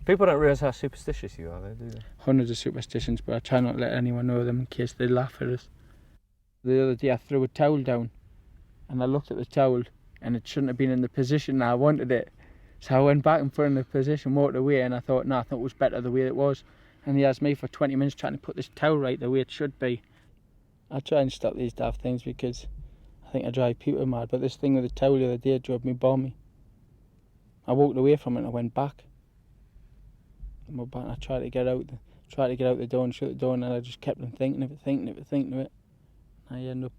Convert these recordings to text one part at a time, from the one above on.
People don't realise how superstitious you are, though, do they? Hundreds of superstitions, but I try not to let anyone know them in case they laugh at us. The other day I threw a towel down and I looked at the towel and it shouldn't have been in the position that I wanted it. So I went back and put it in the position, walked away, and I thought, no, I thought it was better the way it was. And he asked me for 20 minutes trying to put this towel right the way it should be. I try and stop these daft things because I think I drive people mad, but this thing with the towel the other day drove me balmy. I walked away from it and I went back. I tried to get out the door and shut the door, and I just kept on thinking of it. I ended up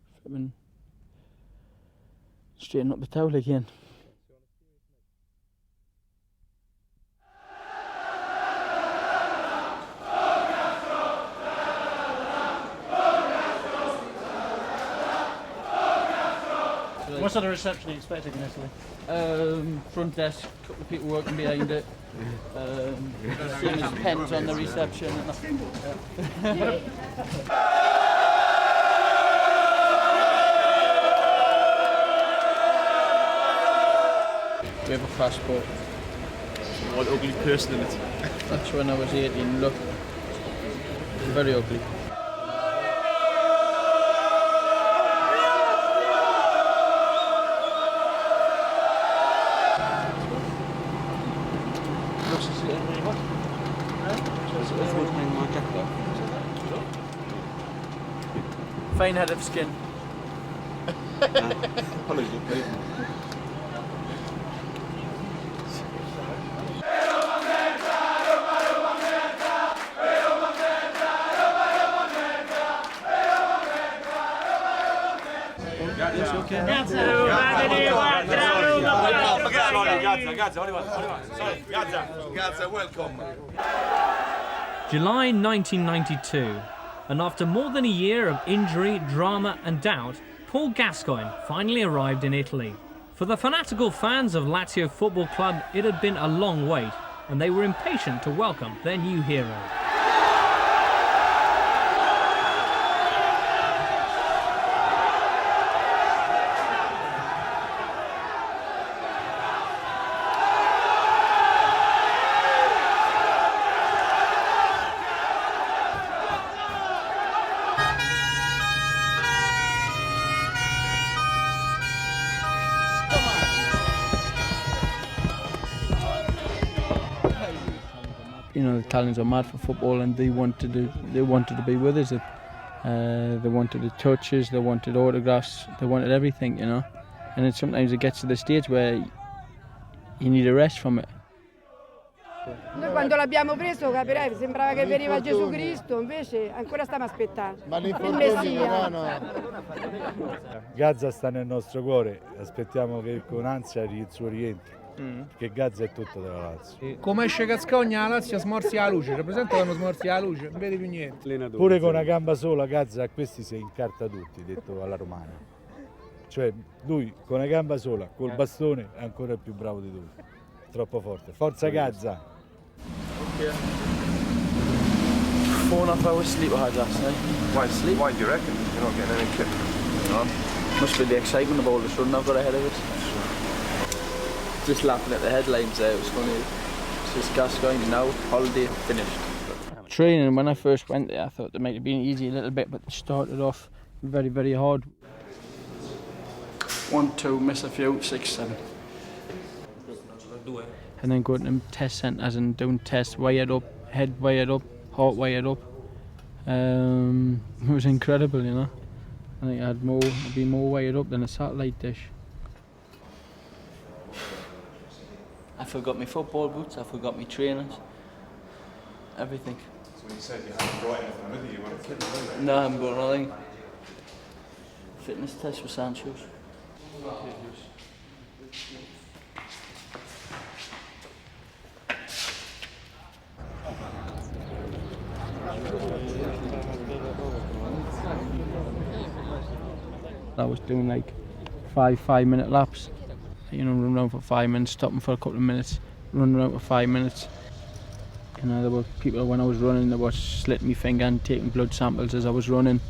straightening up the towel again. What sort of reception are you expecting in Italy? Front desk, a couple of people working behind it. Same as pens on the reception. We have a passport. One ugly person in it. That's when I was 18. Look, very ugly. Fine head of skin. Gazza, welcome. July 1992, and after more than a year of injury, drama and doubt, Paul Gascoigne finally arrived in Italy. For the fanatical fans of Lazio Football Club, it had been a long wait, and they were impatient to welcome their new hero. You know, the Italians are mad for football, and they wanted to be with us. They wanted the touches, they wanted autographs, they wanted everything, you know. And then sometimes it gets to the stage where you need a rest from it. Noi quando l'abbiamo preso, capirai, sembrava che veniva Gesù Cristo, invece ancora stiamo aspettando. Ma il Messia. Gazza sta nel nostro cuore, aspettiamo che con ansia il suo rientro. Perché Gazza è tutto della Lazio. Come esce Gascoigne la Lazio smorzi la luce, rappresenta quando smorzi la luce, non vedi più niente. Pure con una gamba sola Gazza a questi si incarta tutti, detto alla romana. Cioè lui con una gamba sola, col bastone è ancora più bravo di tutti. Troppo forte. Forza Gazza! Okay. 4.5 hours sleep I had last night. Why sleep? Why do you reckon? You're not getting any kick. No? Must be the excitement of all the run I've got ahead of us. Just laughing at the headlines there, it was funny. It's just Gascoigne now, holiday finished. Training, when I first went there, I thought they might have been easy a little bit, but it started off very, very hard. 1, 2, miss a few, 6, 7. And then going to test centres and doing tests, wired up, head wired up, heart wired up. It was incredible, you know. I think I'd be more wired up than a satellite dish. I forgot my football boots, I forgot my trainers, everything. So you said you hadn't brought anything with you, you weren't kidding? No, I haven't got nothing. Fitness test for Sancho's. I was doing like 5-minute laps. You know, run around for 5 minutes, stopping for a couple of minutes, run around for 5 minutes. You know, there were people when I was running that were slitting my finger and taking blood samples as I was running.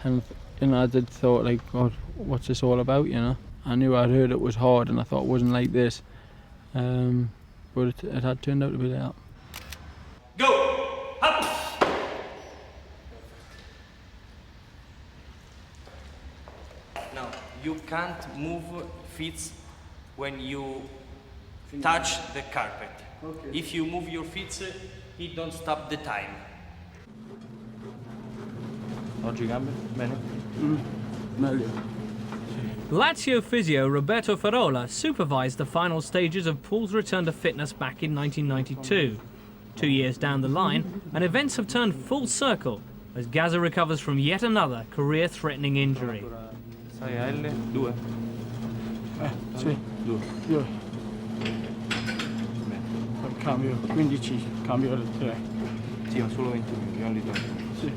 And you know, I did thought like, God, what's this all about, you know? I knew I'd heard it was hard and I thought it wasn't like this. But it had turned out to be like that. you can't move feet when you touch the carpet. Okay. If you move your feet, it don't stop the time. Oggi gambe? Bene? Meglio. Lazio physio Roberto Farola supervised the final stages of Paul's return to fitness back in 1992. 2 years down the line, and events have turned full circle as Gazza recovers from yet another career-threatening injury. Sai a L? 2? Sì. 2. Io. Cambio 15, cambio le 3. Sì, ma solo 20 minuti, only 20. Sì.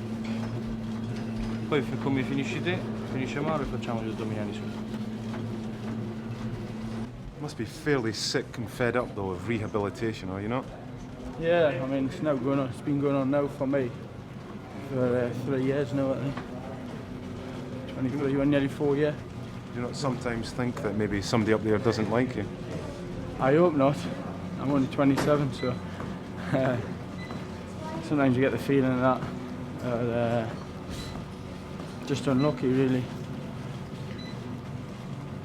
Poi come finisci te, finisce Mauro e facciamo gli addominali su. Must be fairly sick and fed up though of rehabilitation, are you not? Yeah, I mean it's now going on. It's been going on now for me for 3 years now. I think 23, nearly 4 years. Do you not sometimes think that maybe somebody up there doesn't like you? I hope not. I'm only 27, so sometimes you get the feeling of that. Just unlucky, really.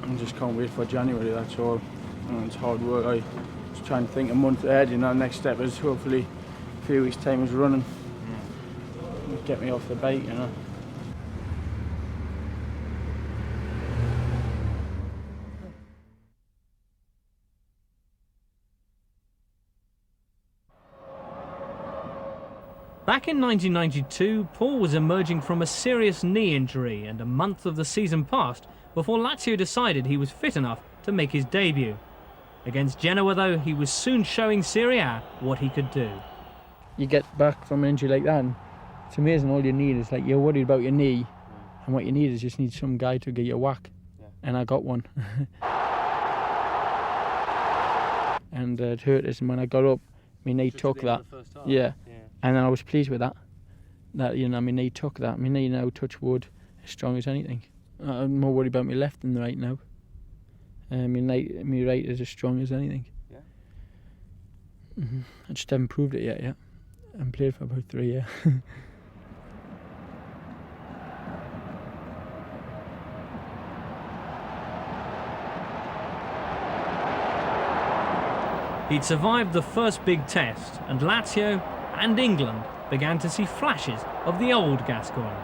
I just can't wait for January, that's all. And it's hard work. I was trying to think a month ahead, you know, next step is hopefully a few weeks' time is running. Get me off the bike, you know. Back in 1992, Paul was emerging from a serious knee injury, and a month of the season passed before Lazio decided he was fit enough to make his debut. Against Genoa, though, he was soon showing Serie A what he could do. You get back from an injury like that, and it's amazing. All you need is, like, you're worried about your knee, and what you need is just need some guy to get you a whack. And I got one. And it hurt us, and when I got up, my knee took that. Yeah. And then I was pleased with that. That, you know, my knee took that. My knee now, touch wood, as strong as anything. I'm more worried about my left than the right now. My right is as strong as anything. Yeah. I just haven't proved it yet. I haven't played for about 3 years. He'd survived the first big test, and Lazio and England began to see flashes of the old Gascoigne.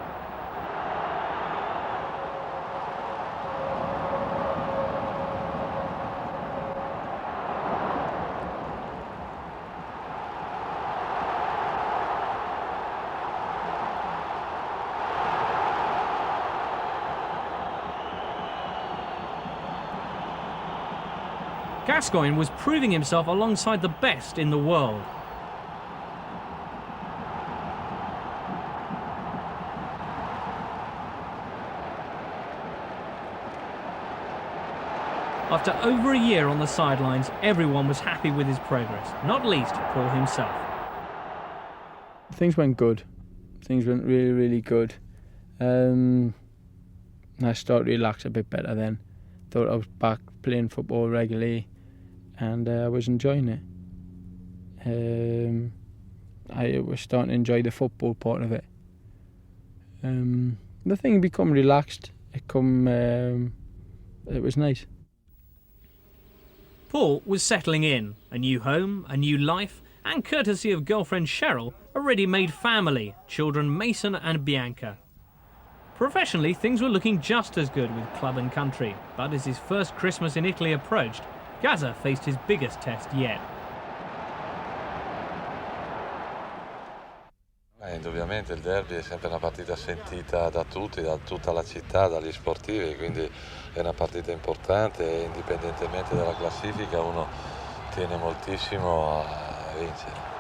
Gascoigne was proving himself alongside the best in the world. After over a year on the sidelines, everyone was happy with his progress, not least Paul himself. Things went good. Things went really, really good. I started to relax a bit better then. Thought I was back playing football regularly, and I was enjoying it. I was starting to enjoy the football part of it. The thing become relaxed. It was nice. Paul was settling in, a new home, a new life, and courtesy of girlfriend Cheryl, a ready-made family, children Mason and Bianca. Professionally, things were looking just as good with club and country, but as his first Christmas in Italy approached, Gazza faced his biggest test yet. Indubbiamente il derby è sempre una partita sentita da tutti, da tutta la città, dagli sportivi, quindi è una partita importante e indipendentemente dalla classifica uno tiene moltissimo a vincere.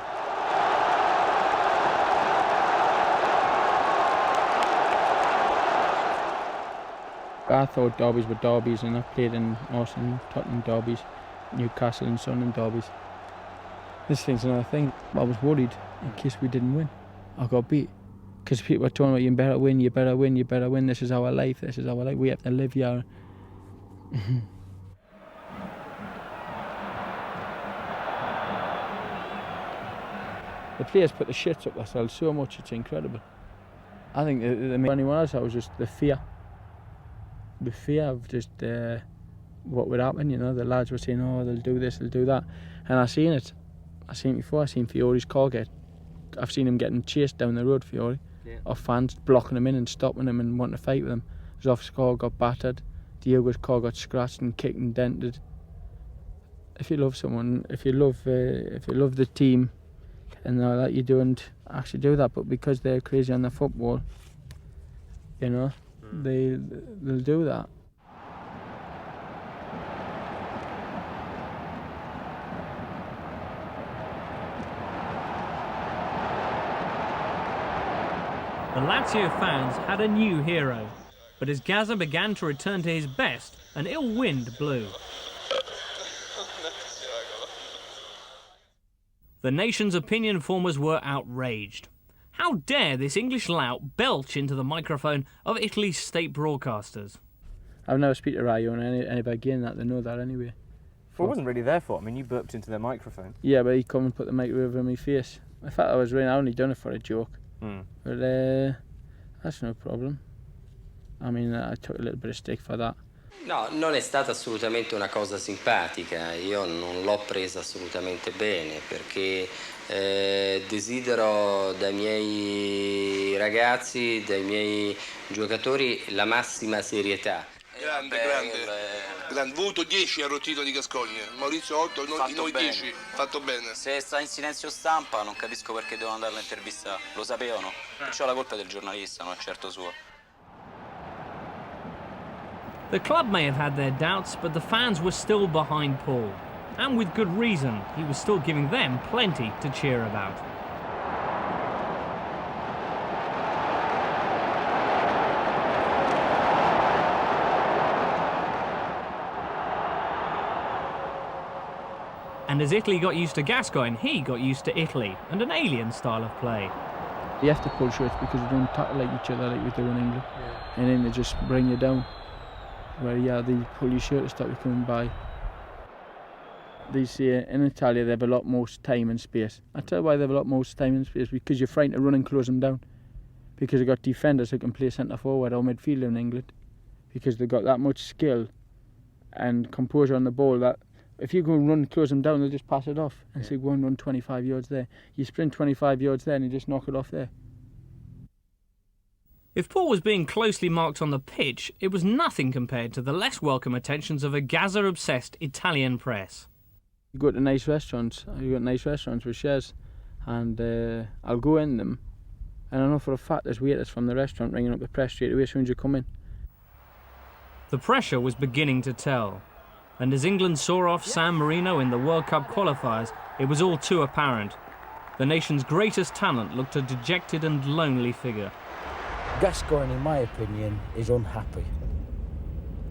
I thought derbies were derbies, and I've played in Arsenal, Tottenham derbies, Newcastle and Sunderland derbies. This thing's another thing. I was worried in case we didn't win. I got beat. Because people were talking about, you better win, you better win, you better win, this is our life, this is our life, we have to live here. The players put the shits up themselves so much, it's incredible. I think anyone else, I was just the fear. the fear of just what would happen. You know, the lads were saying, "Oh, they'll do this, they'll do that," and I seen it. I seen it before. I seen Fiore's car I've seen him getting chased down the road, Fiore, of fans blocking him in and stopping him and wanting to fight with him. Zoff's car got battered. Diego's car got scratched and kicked and dented. If you love someone, if you love the team, and all that, you don't actually do that. But because they're crazy on the football, you know, they'll do that. The Lazio fans had a new hero, but as Gazza began to return to his best, an ill wind blew. The nation's opinion formers were outraged. How dare this English lout belch into the microphone of Italy's state broadcasters? I've never speak to Rayo and anybody again that they know that anyway. Well, it wasn't really their fault. I mean, you burped into their microphone. Yeah, but he come and put the mic over my face. I thought I was really, I only done it for a joke. But that's no problem. I mean, I took a little bit of stick for that. No, non è stata assolutamente una cosa simpatica, io non l'ho presa assolutamente bene perché desidero dai miei ragazzi, dai miei giocatori la massima serietà. Grande, voto 10 al rotito di Gascoigne, Maurizio 8, noi 10, fatto bene. Se sta in silenzio stampa non capisco perché devono andare all'intervista, lo sapevano, c'ho la colpa del giornalista, non certo sua. The club may have had their doubts, but the fans were still behind Paul. And with good reason, he was still giving them plenty to cheer about. And as Italy got used to Gascoigne, he got used to Italy and an alien style of play. You have to pull shirts because you don't tackle like each other like we do in England. And then they just bring you down. Where they pull your shirt to stop you coming by. They say in Italy they have a lot more time and space. I tell you why they have a lot more time and space, because you're frightened to run and close them down. Because they've got defenders who can play centre forward or midfield in England. Because they've got that much skill and composure on the ball that if you go and run and close them down, they'll just pass it off and say go and run 25 yards there. You sprint 25 yards there and you just knock it off there. If Paul was being closely marked on the pitch, it was nothing compared to the less welcome attentions of a Gazza-obsessed Italian press. You go to nice restaurants, with chefs, and I'll go in them, and I know for a fact there's waiters from the restaurant ringing up the press straight away as soon as you come in. The pressure was beginning to tell, and as England saw off San Marino in the World Cup qualifiers, it was all too apparent. The nation's greatest talent looked a dejected and lonely figure. Gascoigne, in my opinion, is unhappy.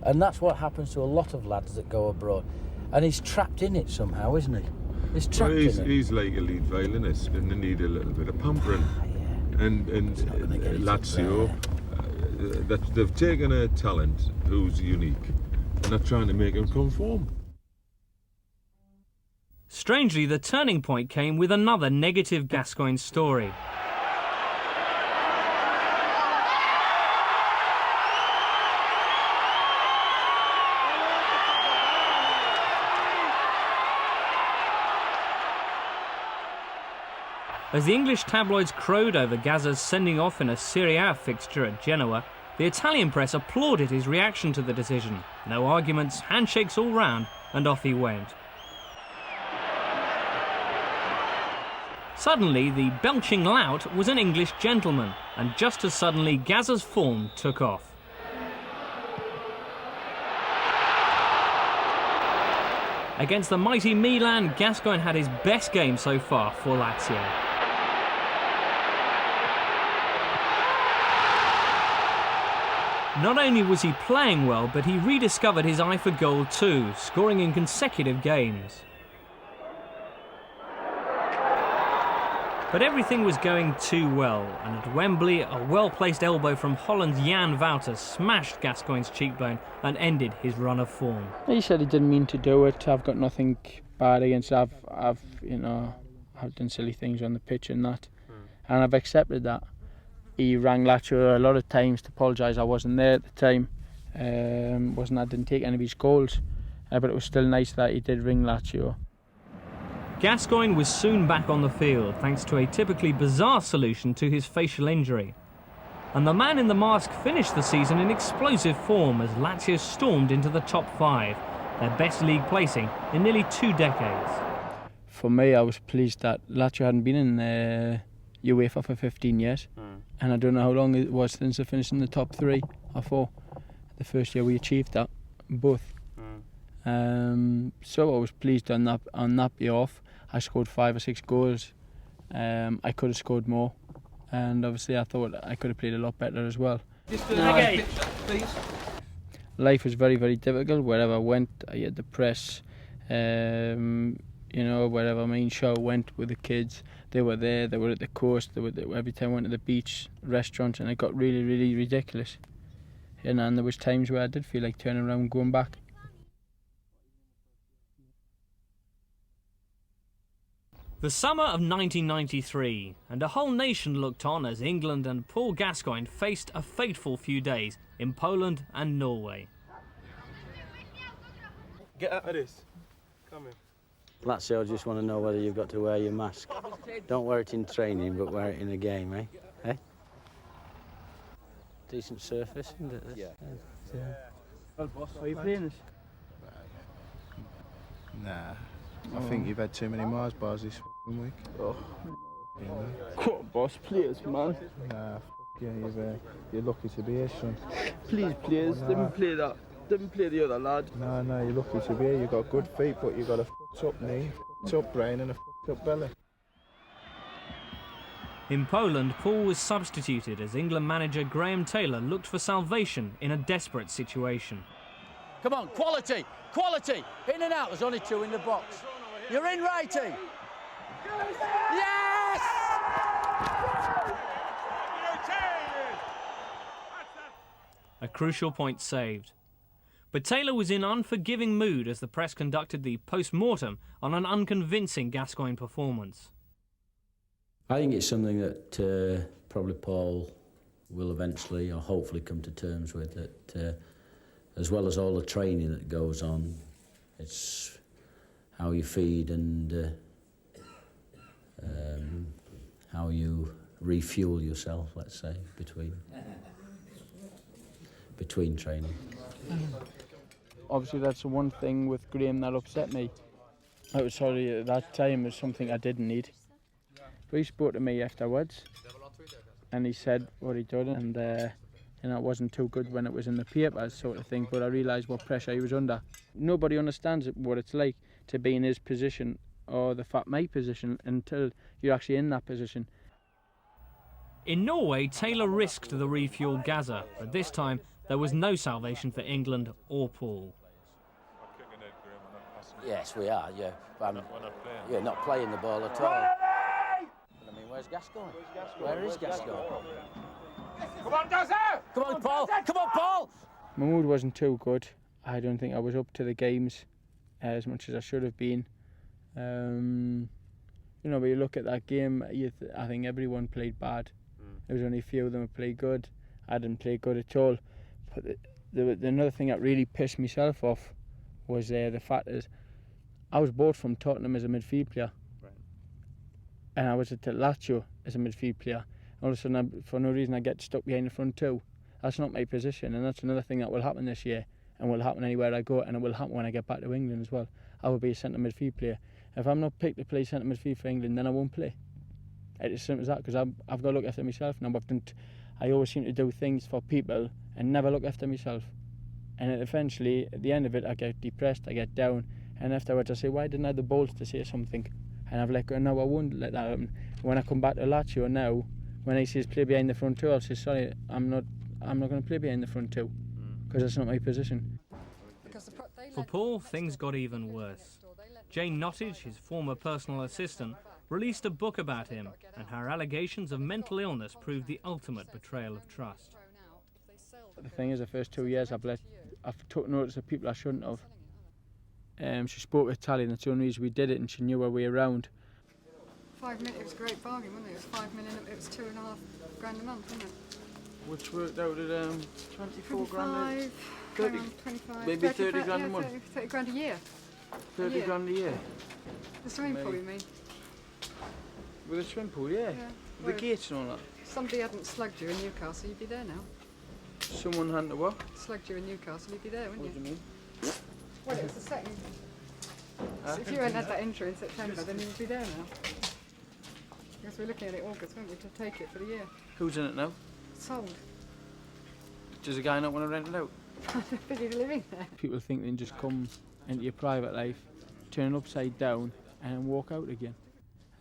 And that's what happens to a lot of lads that go abroad. And he's trapped in it somehow, isn't he? He's trapped in it. He's like a lead violinist and they need a little bit of pampering. And Lazio, that they've taken a talent who's unique and they're trying to make him conform. Strangely, the turning point came with another negative Gascoigne story. As the English tabloids crowed over Gazza's sending off in a Serie A fixture at Genoa, the Italian press applauded his reaction to the decision. No arguments, handshakes all round, and off he went. Suddenly, the belching lout was an English gentleman, and just as suddenly Gazza's form took off. Against the mighty Milan, Gascoigne had his best game so far for Lazio. Not only was he playing well, but he rediscovered his eye for goal too, scoring in consecutive games. But everything was going too well, and at Wembley, a well-placed elbow from Holland's Jan Wouters smashed Gascoigne's cheekbone and ended his run of form. He said he didn't mean to do it. I've got nothing bad against it. I've done silly things on the pitch and that, and I've accepted that. He rang Lazio a lot of times to apologise. I wasn't there at the time, I didn't take any of his goals, but it was still nice that he did ring Lazio. Gascoigne was soon back on the field thanks to a typically bizarre solution to his facial injury. And the man in the mask finished the season in explosive form as Lazio stormed into the top 5, their best league placing in nearly 2 decades. For me, I was pleased that Lazio hadn't been in UEFA for 15 years. And I don't know how long it was since they finished in the top 3 or 4. The first year we achieved that, both. So I was pleased on that behalf. I scored 5 or 6 goals. I could have scored more, and obviously I thought I could have played a lot better as well. Life was very, very difficult. Wherever I went, I had the press. You know, wherever my show went with the kids, they were there. They were at the coast. They were there. Every time I went to the beach, restaurants, and it got really, really ridiculous. And there was times where I did feel like turning around and going back. The summer of 1993, and a whole nation looked on as England and Paul Gascoigne faced a fateful few days in Poland and Norway. Get out of this. Come in. Lazio just want to know whether you've got to wear your mask. Don't wear it in training, but wear it in a game, eh? Eh? Decent surface, isn't it? Yeah. Well, boss, are you playing this? Nah. I think you've had too many Mars bars this week. Oh. Come on, boss, players, man. Nah, yeah, you're lucky to be here, son. Please, players, didn't play that. Didn't play the other lad. No, you're lucky to be here. You've got good feet, but you've got a f***ed up knee, f***ed up brain and a f***ed up belly. In Poland, Paul was substituted as England manager Graham Taylor looked for salvation in a desperate situation. Come on, quality! Quality! In and out, there's only 2 in the box. You're in, righty! Yes! A crucial point saved. But Taylor was in unforgiving mood as the press conducted the post-mortem on an unconvincing Gascoigne performance. I think it's something that probably Paul will eventually or hopefully come to terms with, that as well as all the training that goes on, it's how you feed and how you refuel yourself, let's say, between training. Obviously that's the one thing with Graham that upset me. I was sorry at that time, it was something I didn't need. But he spoke to me afterwards and he said what he'd done, and it wasn't too good when it was in the papers, sort of thing, but I realised what pressure he was under. Nobody understands what it's like to be in his position or my position until you're actually in that position. In Norway, Taylor risked the refuel Gazza, but this time there was no salvation for England or Paul. Yes, we are, yeah. But not playing the ball at all. But I mean, where's Gascoigne? Where is Gascoigne? Come on, Gazza! Come on, Paul! Come on, Paul! My mood wasn't too good. I don't think I was up to the games as much as I should have been. You know, when you look at that game, I think everyone played bad. There was only a few of them who played good. I didn't play good at all. But another thing that really pissed myself off was the fact is I was bought from Tottenham as a midfield player. Right. And I was at Lazio as a midfield player. All of a sudden, for no reason, I get stuck behind the front 2. That's not my position, and that's another thing that will happen this year, and will happen anywhere I go, and it will happen when I get back to England as well. I will be a centre midfield player. If I'm not picked to play centre midfield for England, then I won't play. It's as simple as that, because I've got to look after myself now. I always seem to do things for people and never look after myself. And eventually, at the end of it, I get depressed, I get down, and afterwards I say, why didn't I have the balls to say something? And I've let go, no, I won't let that happen. When I come back to Lazio now, when he says play behind the front 2, I'll say, sorry, I'm not going to play behind the front 2, because that's not my position. For Paul, things got even worse. Jane Nottage, his former personal assistant, released a book about him, and her allegations of mental illness proved the ultimate betrayal of trust. The thing is, the first 2 years I've took notice of people I shouldn't have. She spoke Italian, that's the only reason we did it, and she knew her way around. 5 million, it was a great bargain, wasn't it? It was 5 million, it was $2.5 grand a month, wasn't it? Which worked out at 24 grand. 30, around 25, maybe 30 grand a month. 30 grand a year. 30 grand a year. The swimming pool, Maybe. you mean? With a swimming pool, yeah. Yeah. The gates and all that. If somebody hadn't slugged you in Newcastle, you'd be there now. Someone had to what? Slugged you in Newcastle, you'd be there, wouldn't What do you mean? Well, it was the second. So if you hadn't had that injury in September, then you'd be there now. Because we're looking at it August, weren't we, to take it for the year. Who's in it now? Sold. Does a guy not want to rent it out? Busy living there. People think they can just come into your private life, turn it upside down and then walk out again.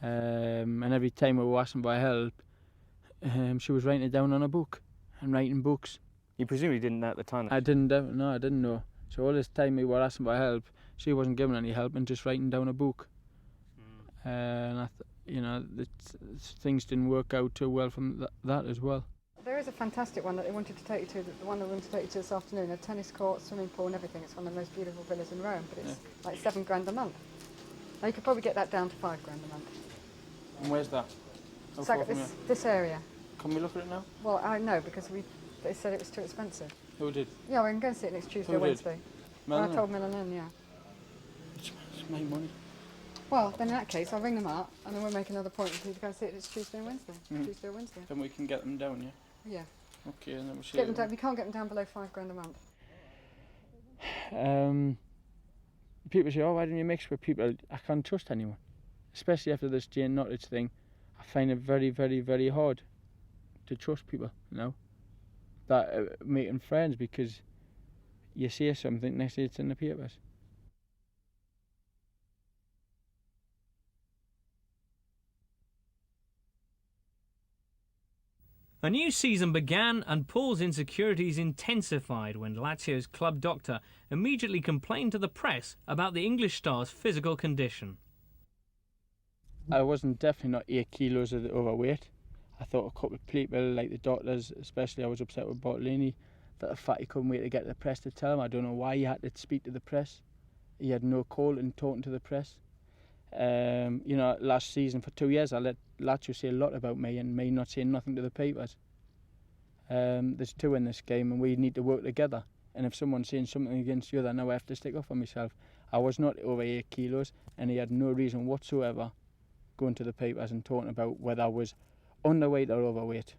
And every time we were asking for help, she was writing it down on a book and writing books. You presumably didn't know at the time? I didn't know. So all this time we were asking for help, she wasn't giving any help and just writing down a book. And things didn't work out too well from that as well. There is a fantastic one that they wanted to take you to, the one they wanted to take you to this afternoon, a tennis court, swimming pool and everything. It's one of the most beautiful villas in Rome, but it's like 7 grand a month. Now you could probably get that down to 5 grand a month. And where's that? It's like this area. Can we look at it now? Well, I know, because they said it was too expensive. Who did? Yeah, we can go and see it next Tuesday Who or did? Wednesday. Well, I told Milan, yeah. It's my money. Well, then in that case, I'll ring them up and then we'll make another point for you to go and see it next Tuesday and Wednesday. Tuesday or Wednesday. Then we can get them down, yeah? Yeah. Okay, and then we'll see. Get them down, we can't get them down below 5 grand a month. People say, oh, why don't you mix with people? I can't trust anyone. Especially after this Jane Nottage thing. I find it very, very, very hard to trust people, you know? That making friends, because you say something, next day it's in the papers. A new season began and Paul's insecurities intensified when Lazio's club doctor immediately complained to the press about the English star's physical condition. I wasn't definitely not 8 kilos of the overweight. I thought a couple of people, like the doctors, especially I was upset with Bartolini, that the fatty couldn't wait to get to the press to tell him. I don't know why he had to speak to the press. He had no call in talking to the press. Last season for 2 years I let Lazio say a lot about me and me not saying nothing to the papers. There's 2 in this game and we need to work together. And if someone's saying something against the other, now I have to stick up for myself. I was not over 8 kilos and he had no reason whatsoever going to the papers and talking about whether I was underweight or overweight.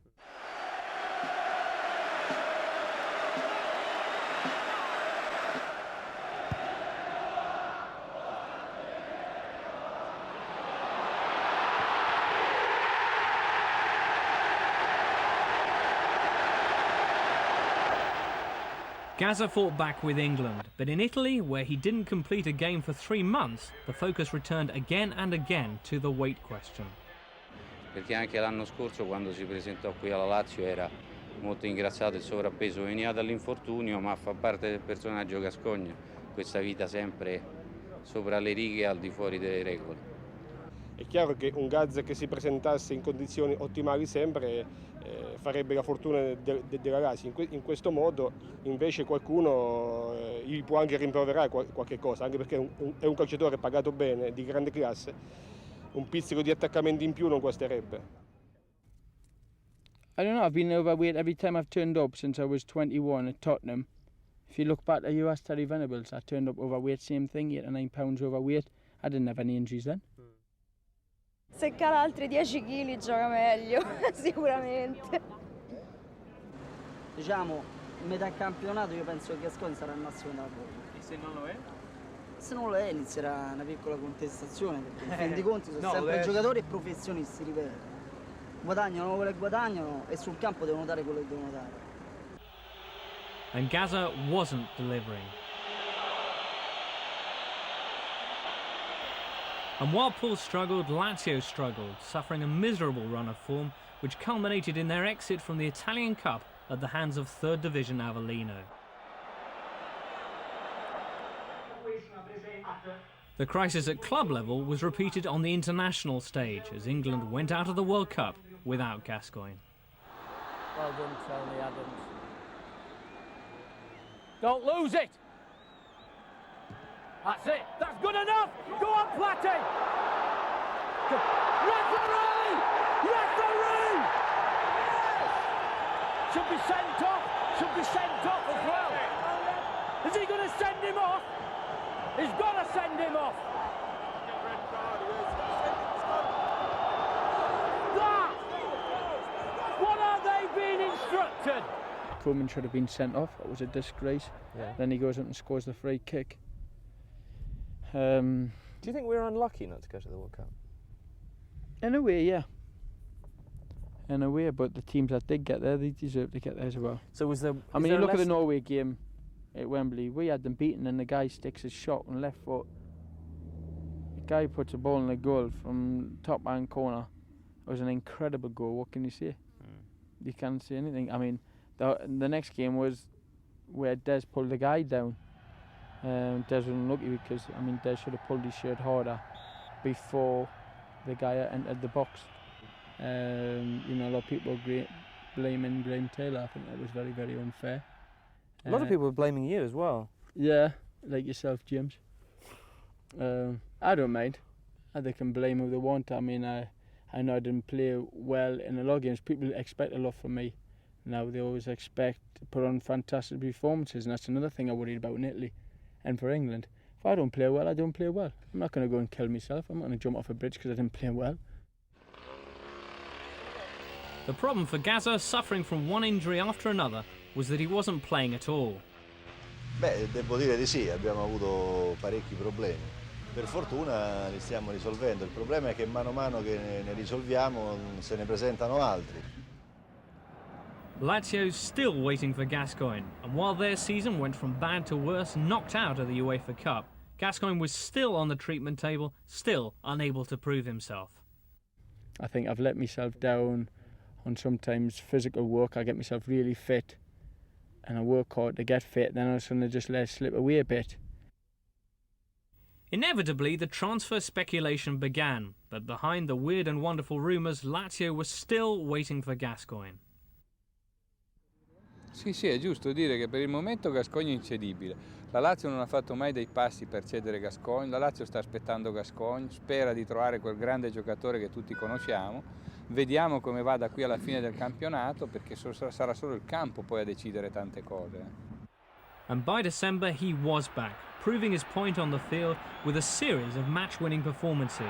Gazza fought back with England, but in Italy, where he didn't complete a game for 3 months, the focus returned again and again to the weight question. Perché anche l'anno scorso quando si presentò qui alla Lazio era molto ingrassato, il sovrappeso veniva dall'infortunio, ma fa parte del personaggio Gascoigne, questa vita sempre sopra le righe e al di fuori delle regole. È chiaro che un Gazza che si presentasse in condizioni ottimali sempre farebbe la fortuna della Lazio. In questo modo invece qualcuno gli può anche rimproverare qualche cosa, anche perché è un calciatore pagato bene, di grande classe, un pizzico di attaccamento in più non guasterebbe. I don't know, I've been overweight every time I've turned up since I was 21 at Tottenham. If you look back at US Terry Venables, I turned up overweight, same thing, 8 or 9 pounds overweight. I didn't have any injuries then. Se cala altri 10 kg gioca meglio, sicuramente. Diciamo, metà campionato io penso che Gascoigne sarà il massimo della forma. E se non lo è? Se non lo è inizierà una piccola contestazione, perché in fin dei conti sono sempre giocatori e professionisti, ripeto. Guadagnano quello che guadagnano e sul campo devono dare quello che devono dare. And Gazza wasn't delivering. And while Paul struggled, Lazio struggled, suffering a miserable run of form, which culminated in their exit from the Italian Cup at the hands of 3rd Division Avellino. The crisis at club level was repeated on the international stage as England went out of the World Cup without Gascoigne. Well done, Tony Adams. Don't lose it! That's it! That's good enough! Go on, Platty! Referee! Referee! Yes! Should be sent off! Should be sent off as well! Is he going to send him off? He's got to send him off. That! What are they being instructed? Koeman should have been sent off. It was a disgrace. Yeah. Then he goes up and scores the free kick. Do you think we're unlucky not to go to the World Cup? In a way, yeah. In a way, but the teams that did get there, they deserve to get there as well. So was there? I mean, you look at the Norway game at Wembley. We had them beaten, and the guy sticks his shot on left foot. The guy puts a ball in the goal from top hand corner. It was an incredible goal. What can you say? You can't say anything. I mean, the next game was where Des pulled the guy down. Des was unlucky because, I mean, Des should have pulled his shirt harder before the guy entered the box. You know, a lot of people blaming Graham Taylor. I think that was very, very unfair. A lot of people were blaming you as well. Yeah, like yourself, James. I don't mind. They can blame who they want. I mean, I know I didn't play well in a lot of games. People expect a lot from me. Now they always expect to put on fantastic performances, and that's another thing I worried about in Italy and for England. If I don't play well, I don't play well. I'm not going to go and kill myself. I'm not going to jump off a bridge because I didn't play well. The problem for Gazza, suffering from one injury after another, was that he wasn't playing at all. Beh, devo dire di sì, abbiamo avuto parecchi problemi. Per fortuna li stiamo risolvendo. Il problema è che mano a mano che ne risolviamo se ne presentano altri. Lazio's still waiting for Gascoigne, and while their season went from bad to worse, knocked out of the UEFA Cup, Gascoigne was still on the treatment table, still unable to prove himself. I think I've let myself down on sometimes physical work. I get myself really fit and I work hard to get fit, then I was going to just let it slip away a bit. Inevitably, the transfer speculation began, but behind the weird and wonderful rumours, Lazio was still waiting for Gascoigne. Sì, è giusto dire che per il momento Gascoigne è incedibile. La Lazio non ha fatto mai dei passi per cedere Gascoigne, la Lazio sta aspettando Gascoigne, spera di trovare quel grande giocatore che tutti conosciamo. Vediamo come va da qui alla fine del campionato, perché sarà solo il campo poi a decidere tante cose. And by December he was back, proving his point on the field with a series of match-winning performances.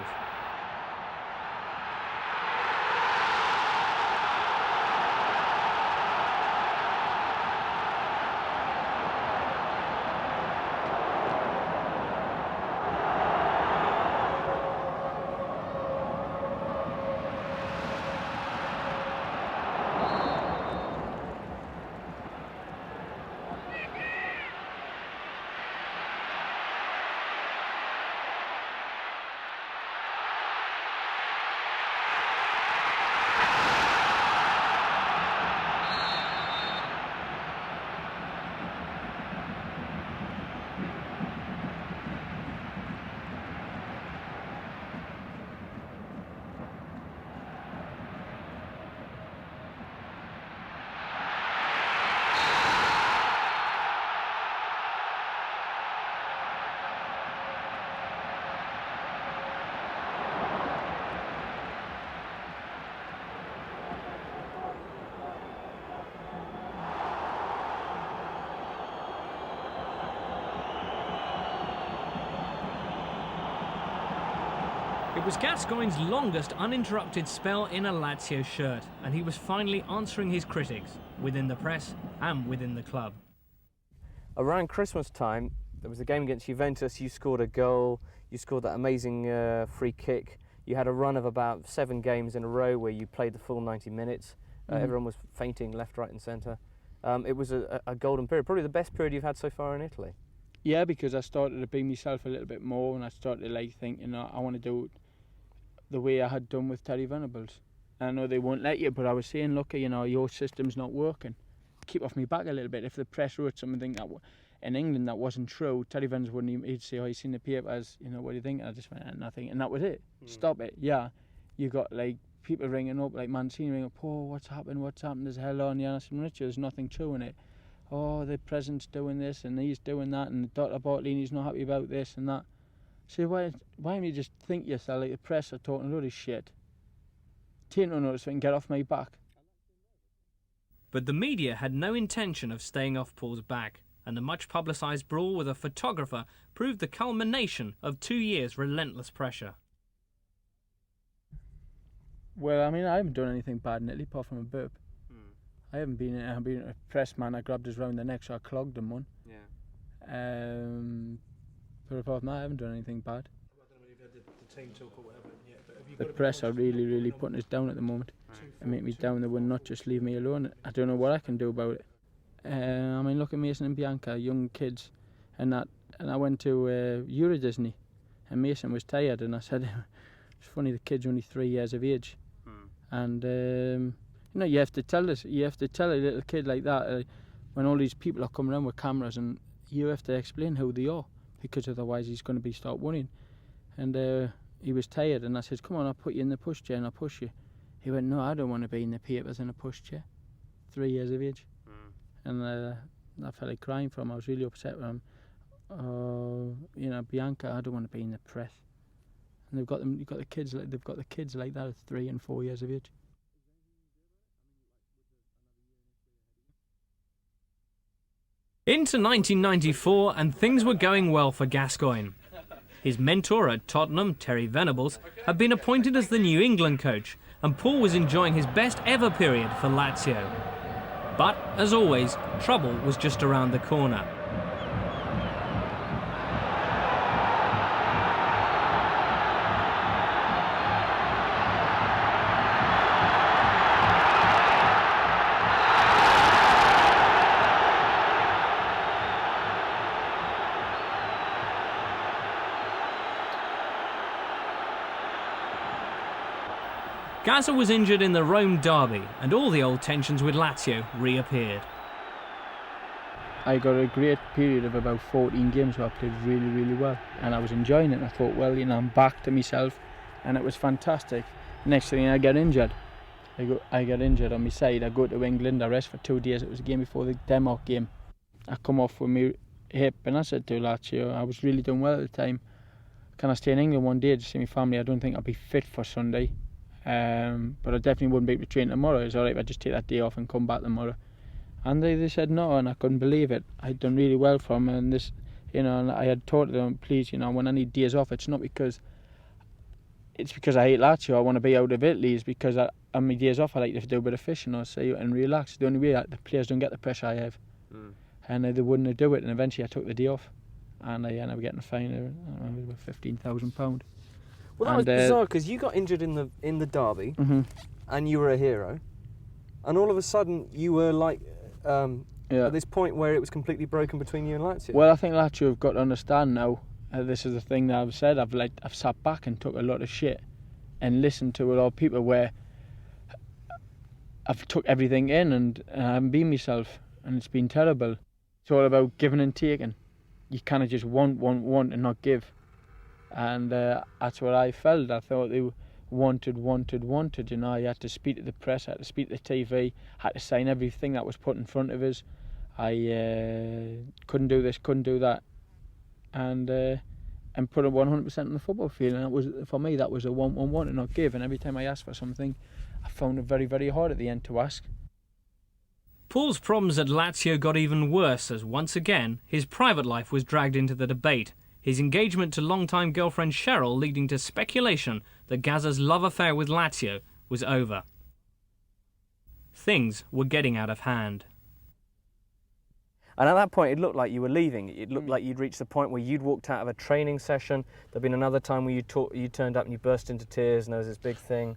It was Gascoigne's longest uninterrupted spell in a Lazio shirt, and he was finally answering his critics, within the press and within the club. Around Christmas time, there was a game against Juventus, you scored a goal, you scored that amazing free kick. You had a run of about 7 games in a row where you played the full 90 minutes. Everyone was fainting left, right and centre. It was a golden period, probably the best period you've had so far in Italy. Yeah, because I started to bring myself a little bit more, and I started to like think, you know, I want to do it the way I had done with Terry Venables. And I know they won't let you, but I was saying, look, you know, your system's not working. Keep off my back a little bit. If the press wrote something that in England that wasn't true, Terry Venables wouldn't even, he'd say, oh, you seen the papers, you know, what do you think? And I just went, nothing, and that was it. Stop it. Yeah, you got like people ringing up, like Mancini ringing up, oh, what's happened, there's hell on the Anderson Richard, there's nothing true in it. Oh, the president's doing this and he's doing that, and Dr. Bartolini's not happy about this and that. So why don't you just think yourself, like the press are talking a load of shit? Take no notice and get off my back. But the media had no intention of staying off Paul's back. and the much publicised brawl with a photographer proved the culmination of 2 years' relentless pressure. Well, I mean, I haven't done anything bad in Italy apart from a burp. I've been a press man. I grabbed us round the neck, so I clogged him one. Yeah. But apart from that, I haven't done anything bad. I don't know if you had the team talk or whatever yet, but have you The got press are really putting us down at the moment. They make me down. They will not just leave me alone. I don't know what I can do about it. I mean, look at Mason and Bianca, young kids, and I went to Euro Disney, and Mason was tired, and I said, it's funny, the kid's only 3 years of age, and you know, you have to tell a little kid like that when all these people are coming around with cameras, and you have to explain who they are, because otherwise he's going to start worrying. And he was tired, and I said, come on, I'll put you in the pushchair and I'll push you. He went, no, I don't want to be in the papers in a pushchair. 3 years of age. And I felt like crying for him. I was really upset with him. You know, Bianca, I don't want to be in the press. And you've got the kids like that at 3 and 4 years of age. Into 1994, and things were going well for Gascoigne. His mentor at Tottenham, Terry Venables, had been appointed as the New England coach, and Paul was enjoying his best ever period for Lazio. But, as always, trouble was just around the corner. Gazza was injured in the Rome derby, and all the old tensions with Lazio reappeared. I got a great period of about 14 games where I played really well, and I was enjoying it, and I thought, well, you know, I'm back to myself, and it was fantastic. Next thing, I get injured. I get injured on my side. I go to England, I rest for 2 days. It was a game before the Denmark game. I come off with my hip, and I said to Lazio, I was really doing well at the time, can I stay in England one day to see my family? I don't think I'll be fit for Sunday. But I definitely wouldn't be able to train tomorrow. It's alright if I just take that day off and come back tomorrow. And they said no, and I couldn't believe it. I'd done really well for them, and this, you know, and I had told them, please, you know, when I need days off, it's because I hate Lazio. I want to be out of Italy. It's because on my days off I like to do a bit of fishing or see and relax. The only way the players don't get the pressure I have, and they wouldn't do it. And eventually I took the day off, and I ended up getting a fine of £15,000. Well, that was bizarre, because you got injured in the derby, and you were a hero, and all of a sudden you were like at this point where it was completely broken between you and Lazio. Well, I think Lazio have got to understand now. This is the thing that I've said. I've sat back and took a lot of shit, and listened to a lot of people where I've took everything in and I haven't been myself, and it's been terrible. It's all about giving and taking. You kind of just want and not give. And that's what I felt. I thought they wanted, you know. I had to speak to the press, I had to speak to the TV, I had to sign everything that was put in front of us. I couldn't do this, couldn't do that. And put it 100% on the football field. And it was, for me, that was a want and not give. And every time I asked for something, I found it very hard at the end to ask. Paul's problems at Lazio got even worse as, once again, his private life was dragged into the debate. His engagement to longtime girlfriend Cheryl leading to speculation that Gazza's love affair with Lazio was over. Things were getting out of hand. And at that point, it looked like you were leaving. It looked like you'd reached the point where you'd walked out of a training session. There'd been another time where you turned up and you burst into tears, and there was this big thing.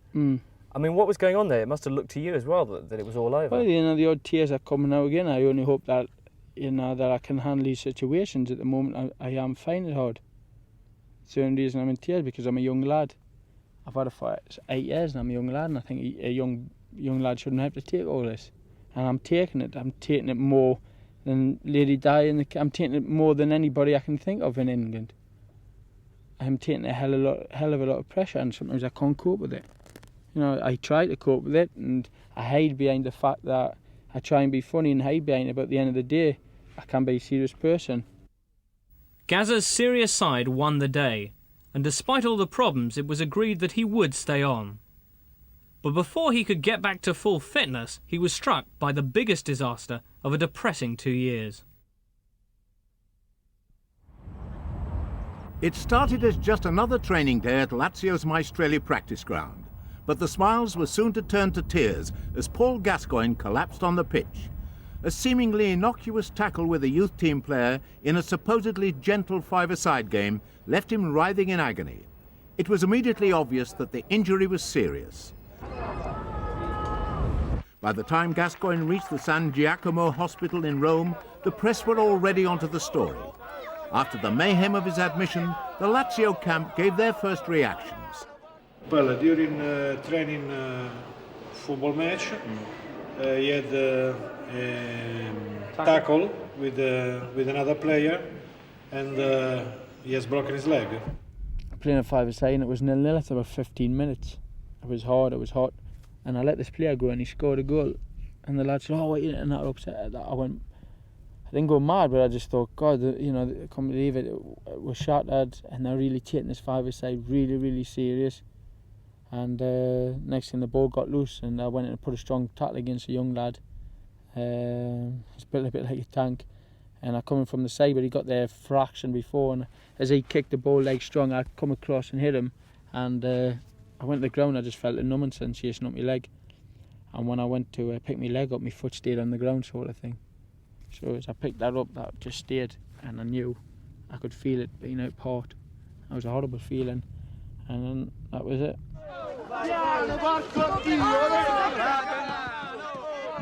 I mean, what was going on there? It must have looked to you as well that it was all over. Well, you know, the odd tears are coming out again. I only hope that, you know, that I can handle these situations. At the moment, I am finding it hard. It's the only reason I'm in tears, because I'm a young lad. I've had it for 8 years and I'm a young lad, and I think a young lad shouldn't have to take all this. And I'm taking it. I'm taking it more than Lady Di. I'm taking it more than anybody I can think of in England. I'm taking a hell of a lot of pressure, and sometimes I can't cope with it. You know, I try to cope with it, and I hide behind the fact that I try and be funny and hide behind it, but at the end of the day, I can be a serious person. Gazza's serious side won the day, and despite all the problems, it was agreed that he would stay on. But before he could get back to full fitness, he was struck by the biggest disaster of a depressing 2 years. It started as just another training day at Lazio's Maestrelli practice ground, but the smiles were soon to turn to tears as Paul Gascoigne collapsed on the pitch. A seemingly innocuous tackle with a youth team player in a supposedly gentle five-a-side game left him writhing in agony. It was immediately obvious that the injury was serious. By the time Gascoigne reached the San Giacomo hospital in Rome, the press were already onto the story. After the mayhem of his admission, the Lazio camp gave their first reactions. Well, during training football match, he had a tackle with another player, and he has broken his leg. Playing a five-a-side, and it was 0-0 after about 15 minutes. It was hard, it was hot, and I let this player go and he scored a goal. And the lad said, "Oh, you're not upset at that." I didn't go mad, but I just thought, God, you know, I can't believe it. It was shattered, and they're really taking this five-a-side really, really serious. And next thing, the ball got loose, and I went in and put a strong tackle against a young lad. He's built a bit like a tank, and I come in from the side, but he got there fraction before, and as he kicked the ball leg strong, I come across and hit him, and I went to the ground. I just felt a numbing sensation up my leg, and when I went to pick my leg up, my foot stayed on the ground, sort of thing. So as I picked that up, that just stayed, and I knew I could feel it being out part. It was a horrible feeling, and then that was it.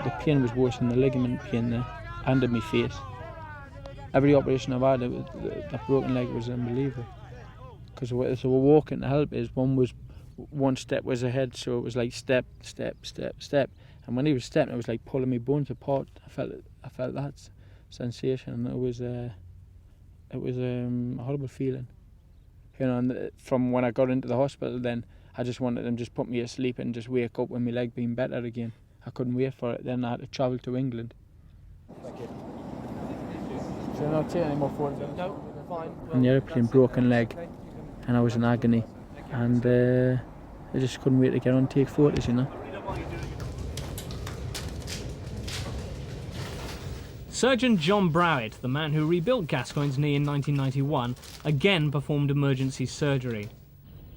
The pain was worse than the ligament pain there, and in my face. Every operation I've had, that broken leg was unbelievable. Because so we're walking to help is one step was ahead, so it was like step, step, step, step. And when he was stepping, it was like pulling my bones apart. I felt that sensation, and it was a horrible feeling. You know, and from when I got into the hospital, then I just wanted them just put me asleep and just wake up with my leg being better again. I couldn't wait for it. Then I had to travel to England. Thank you. So you're not taking any more photos? No, fine. On the airplane, broken leg, and I was in agony, and I just couldn't wait to get on and take photos, you know. Surgeon John Browett, the man who rebuilt Gascoigne's knee in 1991, again performed emergency surgery.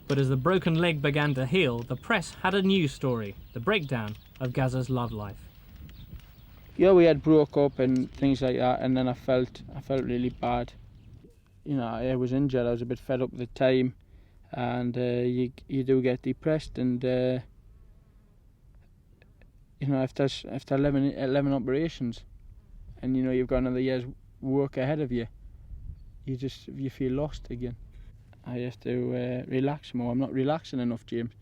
But as the broken leg began to heal, the press had a new story, the breakdown of Gazza's love life. Yeah, we had broke up and things like that, and then I felt really bad. You know, I was injured, I was a bit fed up at the time, and you do get depressed, and you know, after 11 operations, and you know you've got another year's work ahead of you, you feel lost again. I have to relax more. I'm not relaxing enough, James,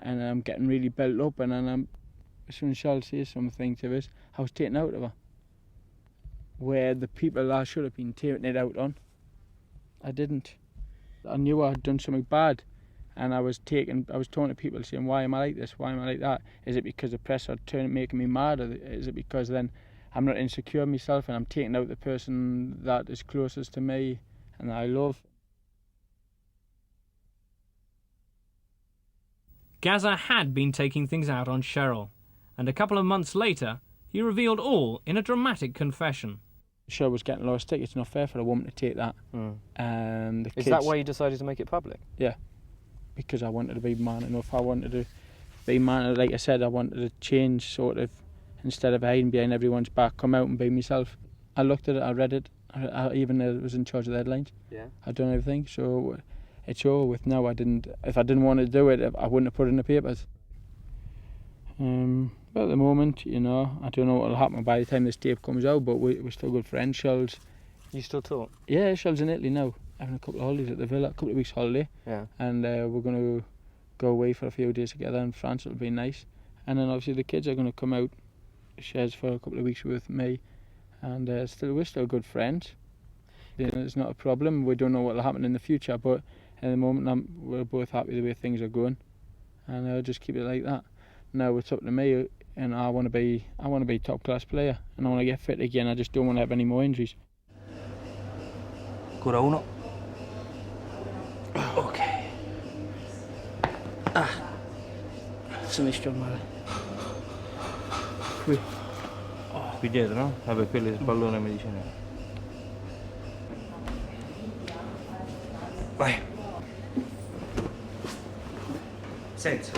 and I'm getting really built up, and then as soon as Shell says something to us, I was taken out of her. Where the people I should have been taking it out on, I didn't. I knew I had done something bad, and I was talking to people saying, "Why am I like this? Why am I like that? Is it because the press are making me mad, or is it because then I'm not insecure of myself and I'm taking out the person that is closest to me and that I love?" Gazza had been taking things out on Cheryl, and a couple of months later, he revealed all in a dramatic confession. Cheryl was getting a lot of stick. It's not fair for a woman to take that. Is that why you decided to make it public? Yeah, because I wanted to be man enough. I wanted to be man. Like I said, I wanted to change, sort of, instead of hiding behind everyone's back, come out and be myself. I looked at it, I read it, I even was in charge of the headlines. Yeah. I'd done everything, so it's over with now. If I didn't want to do it, I wouldn't have put it in the papers. But at the moment, you know, I don't know what will happen by the time this tape comes out, but we're still good friends. Shell's. You still talk? Yeah, Shell's in Italy now, having a couple of holidays at the villa, a couple of weeks holiday. Yeah. And we're going to go away for a few days together in France. It'll be nice. And then obviously the kids are going to come out, shares for a couple of weeks with me, and we're still good friends. You know, it's not a problem. We don't know what will happen in the future, but at the moment we're both happy the way things are going, and I'll just keep it like that. Now it's up to me, and I want to be a top class player, and I want to get fit again. I just don't want to have any more injuries. Ancora uno. Ok. Se mi sto male. Qui. Qui dietro, no? Vabbè, quello è il pallone medicinale. Vai. Senza.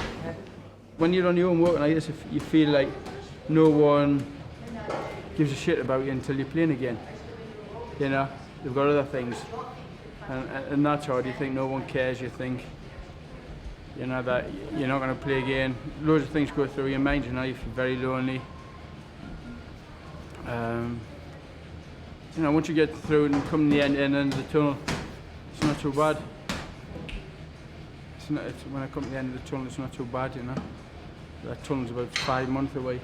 When you're on your own working like this, if you feel like no one gives a shit about you until you're playing again. You know, they've got other things. And that's hard. You think no one cares, you think, you know, that you're not going to play again. Loads of things go through your mind, you know, you feel very lonely. You know, once you get through and come to the end of the tunnel, it's not too bad. When I come to the end of the tunnel, it's not too bad, you know. That tunnel's about 5 months away.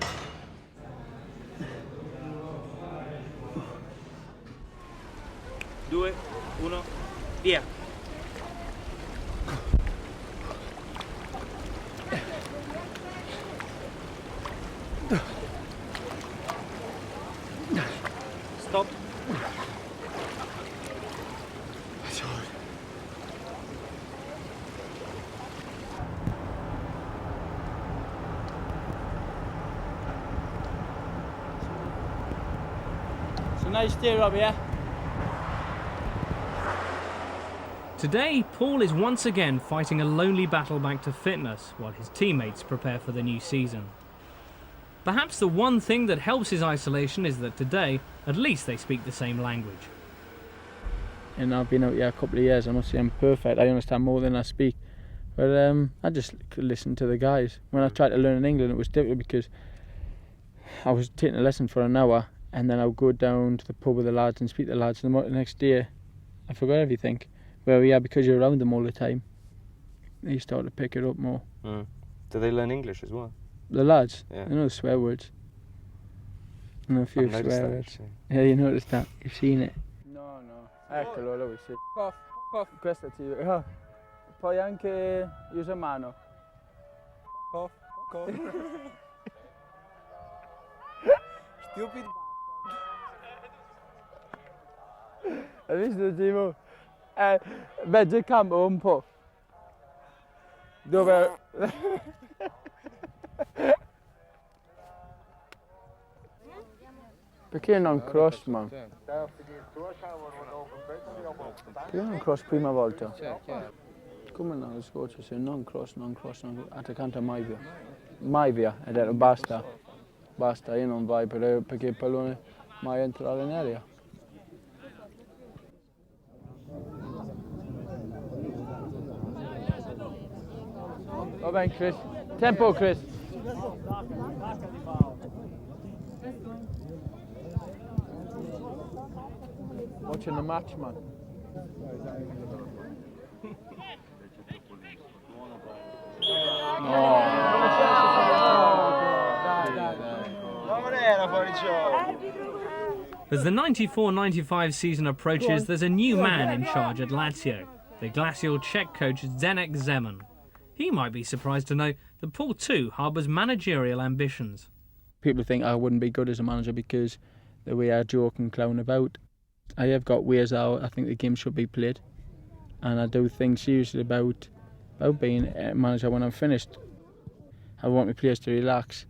2, 1, via. Stop. It's a nice day, Robbie, yeah? Today, Paul is once again fighting a lonely battle back to fitness while his teammates prepare for the new season. Perhaps the one thing that helps his isolation is that today, at least they speak the same language. And I've been out here a couple of years, I'm not saying I'm perfect, I understand more than I speak. But I just listen to the guys. When I tried to learn in England, it was difficult because I was taking a lesson for an hour and then I would go down to the pub with the lads and speak to the lads, and the next day I forgot everything. Well, yeah, because you're around them all the time, you start to pick it up more. Do they learn English as well? The lads, Yeah. they know the swear words. I know a few I've noticed swear that, words. actually. Yeah, you noticed that. You've seen it. No. Eccolo, lo sì. Questo ti... Puoi anche usare mano. Stupid Hai visto tipo? Mezzo il campo un po'. Dove... Perché non cross, man? Perché non cross prima volta? Come l'anno scorso, se non cross, attaccante mai via. Mai via, ed era basta. Basta, io non vai perché il pallone mai entrare in area. Va bene, Chris. Tempo, Chris. Watching the match, man. As the 94-95 season approaches, there's a new man in charge at Lazio, the glacial Czech coach Zdeněk Zeman. He might be surprised to know that Paul too harbours managerial ambitions. People think I wouldn't be good as a manager because the way I joke and clown about. I have got ways how I think the game should be played, and I do think seriously about being a manager when I'm finished. I want my players to relax,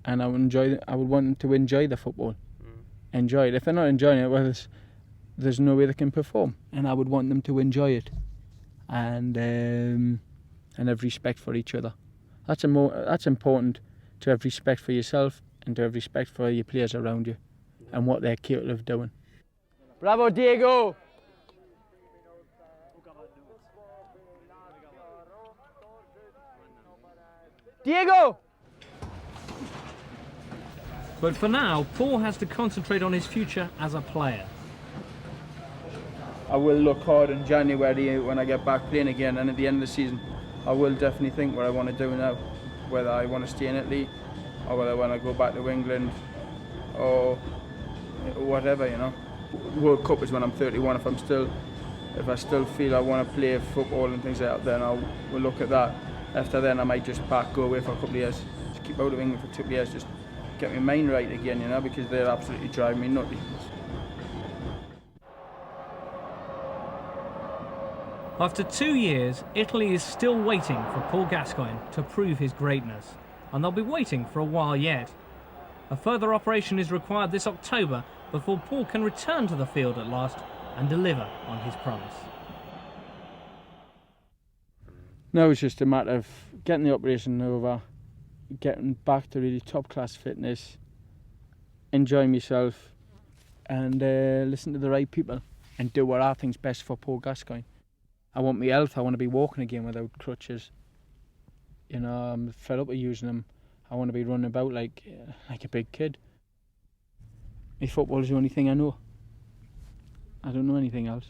and I would want them to enjoy the football. Enjoy it. If they're not enjoying it, well, there's no way they can perform, and I would want them to enjoy it, and have respect for each other. That's important, to have respect for yourself and to have respect for your players around you and what they're capable of doing. Bravo, Diego! Diego! But for now, Paul has to concentrate on his future as a player. I will look hard in January when I get back playing again, and at the end of the season I will definitely think what I want to do now, whether I want to stay in Italy or whether I want to go back to England or whatever, you know. World Cup is when I'm 31. If I still feel I want to play football and things like that, then we'll look at that. After then I might just go away for a couple of years, just keep out of England for 2 years, just get my mind right again, you know, because they're absolutely driving me nutty. After 2 years, Italy is still waiting for Paul Gascoigne to prove his greatness, and they'll be waiting for a while yet. A further operation is required this October before Paul can return to the field at last and deliver on his promise. Now it's just a matter of getting the operation over, getting back to really top class fitness, enjoying myself, and listen to the right people and do what I think's best for Paul Gascoigne. I want my health. I want to be walking again without crutches. You know, I'm fed up of using them. I want to be running about like a big kid. My football's the only thing I know. I don't know anything else.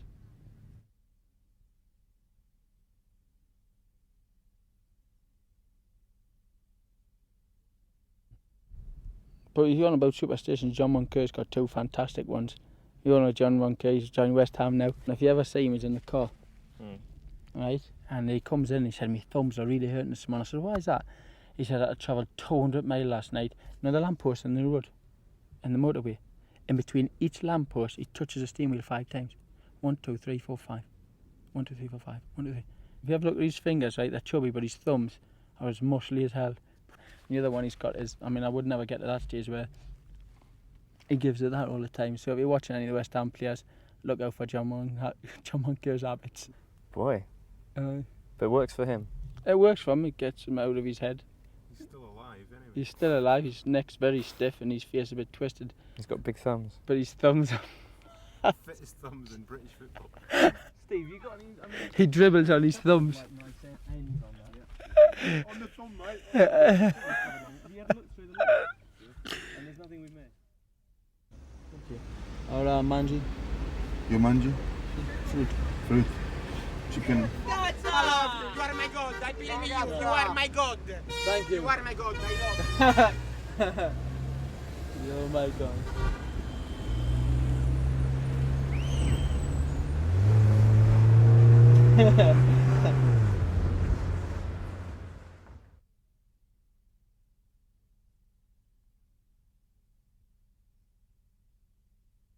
But if you're on about superstitions, John Moncur's got 2 fantastic ones. You all know John Moncur, he's joined West Ham now. And if you ever see him, he's in the car, right? And he comes in and he said, my thumbs are really hurting this morning. I said, why is that? He said, I travelled 200 miles last night. You know the lamppost in the road, in the motorway? In between each lamppost, he touches the steering wheel 5 times. 1, 2, 3, 4, 5. 1, 2, 3, 4, 5. 1, 2, 3. If you have a look at his fingers, right, they're chubby, but his thumbs are as muscly as hell. And the other one he's got is, I mean, I would never get to that stage where he gives it that all the time. So if you're watching any of the West Ham players, look out for John Moncur's habits. Boy. But it works for him. It works for him. It gets him out of his head. He's still alive, isn't he? He's still alive. His neck's very stiff and his face a bit twisted. He's got big thumbs. But his thumbs are fittest thumbs in British football. Steve, you got any? He dribbles on his thumbs. On the thumb, mate. Have you had a look through the list? And there's nothing we've missed. Ahora mangi. You mangi? Fruit. Fruit. Chicken. You are my God. I believe in you. You are my God. Thank you. You are my God. I love you. Oh my God.